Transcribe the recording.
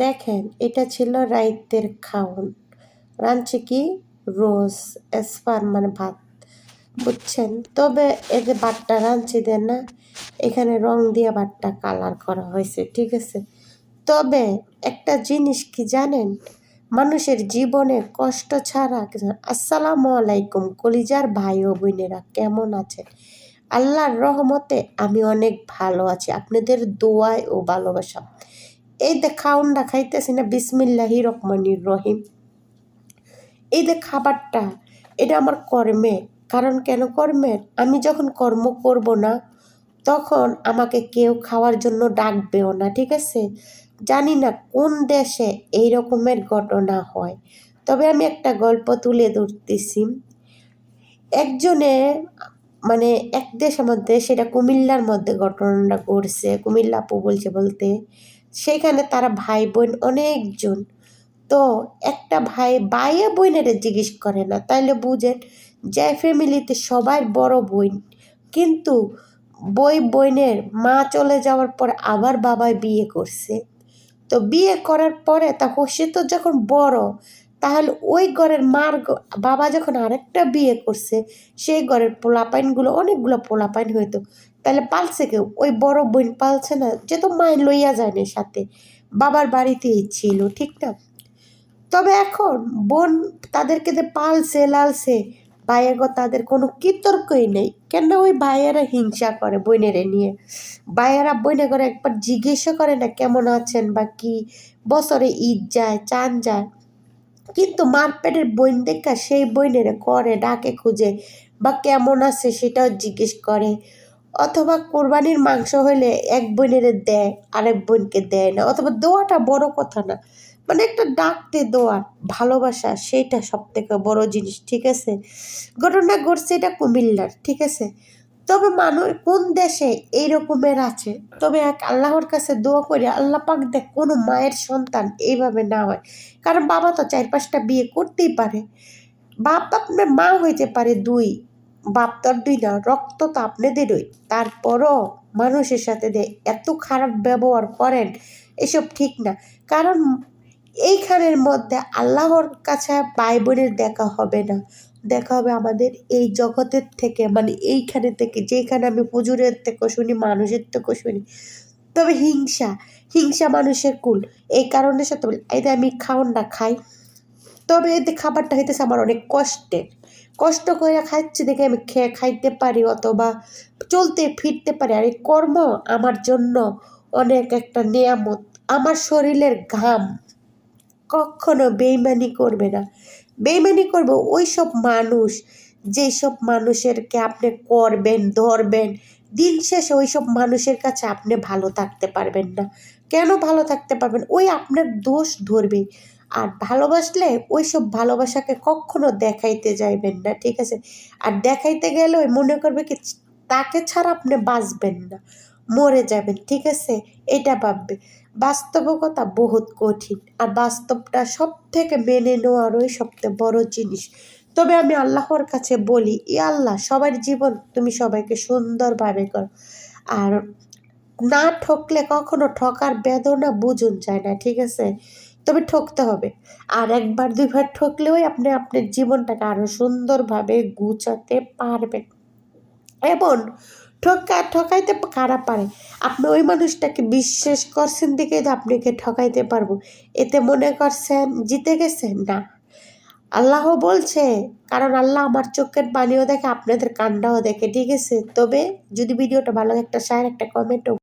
দেখেন এটা ছিল রাইতের খাওন, রাঁধছে কি রোজ এসপার মানে ভাত, বুঝছেন। তবে এই যে ভাতটা রাঁধছি দেন না, এখানে রং দিয়ে ভাতটা কালার করা হয়েছে, ঠিক আছে। তবে একটা জিনিস কি জানেন, মানুষের জীবনে কষ্ট ছাড়া আসসালামু আলাইকুম কলিজার ভাই ও বোনেরা, কেমন আছেন? আল্লাহর রহমতে আমি অনেক ভালো আছি, আপনাদের দোয়ায় ও ভালোবাসা। এই যে খাউনটা খাইতেছি না, বিসমিল্লাহি রহমানির রহিম, এই যে খাবারটা, এটা আমার কর্মে। কারণ কেন কর্মের? আমি যখন কর্ম করব না, তখন আমাকে কেউ খাওয়ার জন্য ডাকবেও না, ঠিক আছে। জানি না কোন দেশে এই রকমের ঘটনা হয়, তবে আমি একটা গল্প তুলে ধরতেছি। একজনে মানে এক দেশের মধ্যে, সেটা কুমিল্লার মধ্যে ঘটনাটা ঘটছে, কুমিল্লা আপু বলছে বলতে, সেখানে তারা ভাই বোন অনেকজন। তো একটা ভাইয়ে বোনের জিজ্ঞেস করে না, তাইলে বুঝেন যে ফ্যামিলিতে সবাই বড় বোন, কিন্তু বোনের মা চলে যাওয়ার পর আবার বাবাই বিয়ে করছে। তো বিয়ে করার পরে সে তো যখন বড়, তাহলে ওই ঘরের বাবা যখন আরেকটা বিয়ে করছে, সেই ঘরের পোলাপাইনগুলো অনেকগুলো পোলাপাইন হইতো, তাহলে পালছে কেউ? ওই বড় বোন পালছে না, যে তো মায়ের লইয়া যায় না সাথে, বাবার বাড়িতেই ছিল, ঠিক না। তবে এখন বোন তাদেরকে যে পালছে লালছে, ভাইয়ের তাদের কোনো কিতর্কই নেই, কেন ওই ভাইয়েরা হিংসা করে বোনেরে নিয়ে। ভাইয়েরা বোনে করে একবার জিজ্ঞেসও করে না কেমন আছেন বা কি, বছরে ঈদ যায় চান যায়, কিন্তু মার পেটের বোন দেখা সেই বোনেরে করে ডাকে খুঁজে, বা কেমন আছে সেটাও জিজ্ঞেস করে। অথবা কোরবানির মাংস হইলে এক বোনের দেয়, আরেক বোনকে দেয় না, অথবা দোয়াটা বড় কথা না, মানে একটা ডাকতে দোয়া ভালোবাসা, সেইটা সব থেকে বড় জিনিস, ঠিক আছে। ঘটনা ঘটছে এটা কুমিল্লার, ঠিক আছে। তবে মানুষ কোন দেশে এই রকমের আছে, তবে এক আল্লাহর কাছে দোয়া করি আল্লাহ পাক দেখ কোনো মায়ের সন্তান এইভাবে না হয়। কারণ বাবা তো 4-5টা বিয়ে করতেই পারে, বাপ আপনার মা হইতে পারে 2, বাপ তো আর 2 না, রক্ত তো আপনাদেরই, তারপরও মানুষের সাথে এত খারাপ ব্যবহার করেন, এসব ঠিক না। কারণ এইখানের মধ্যে আল্লাহর কাছে ভাই বোনের দেখা হবে না, দেখা হবে আমাদের এই জগতের থেকে, মানে এইখানে থেকে, যেখানে আমি হুজুরের থেকে শুনি, মানুষের থেকে শুনি। তবে হিংসা, হিংসা মানুষের কুল, এই কারণে সাথে বলি এই যে আমি খাওয়ানটা খাই, তবে এতে খাবারটা হইতেছে আমার অনেক কষ্টের, কষ্ট করে খাচ্ছি দেখে আমি খাইতে পারি, অথবা চলতে ফিরতে পারি। আর এই কর্ম আমার জন্য অনেক একটা নিয়ামত। আমার শরীরের ঘাম কখনো বেইমানি করবে না। বেইমানি করবে ওই সব মানুষ, যেই সব মানুষেরকে আপনি করবেন ধরবেন, দিন শেষে ওই সব মানুষের কাছে আপনি ভালো থাকতে পারবেন না। কেন ভালো থাকতে পারবেন? ওই আপনার দোষ ধরবে। আর ভালোবাসলে ওই সব ভালোবাসাকে কখনো দেখাইতে যাইবেন না, ঠিক আছে। আর দেখাইতে গেলে ওই মনে করবে কি তাকে ছাড়া আপনি বাঁচবেন না, মরে যাবেন, ঠিক আছে, এটা ভাববে। বাস্তবতা বহুত কঠিন, আর বাস্তবটা সব থেকে মেনে নেওয়ারই সবচেয়ে বড় জিনিস। তবে আমি আল্লাহর কাছে বলি, ই আল্লাহ সবার জীবন তুমি সবাইকে সুন্দরভাবে করো, আর না ঠকলে কখনো ঠকার বেদনা বুঝুন যায় না, ঠিক আছে। তবে ঠকতে হবে, আর 1-2বার ঠকলেও আপনি আপনার জীবনটাকে আরো সুন্দরভাবে গুছাতে পারবেন। এবং ঠকাইতে কারা পারে? আপনি ওই মানুষটাকে বিশ্বাস করছেন দেখেই তো আপনাকে ঠকাইতে পারবো, এতে মনে করছেন জিতে গেছেন? না, আল্লাহ বলছে, কারণ আল্লাহ আমার চোখের পানিও দেখে, আপনাদের কান্নাও দেখে, ঠিক আছে। তবে যদি ভিডিওটা ভালো লাগে একটা শেয়ার, একটা কমেন্ট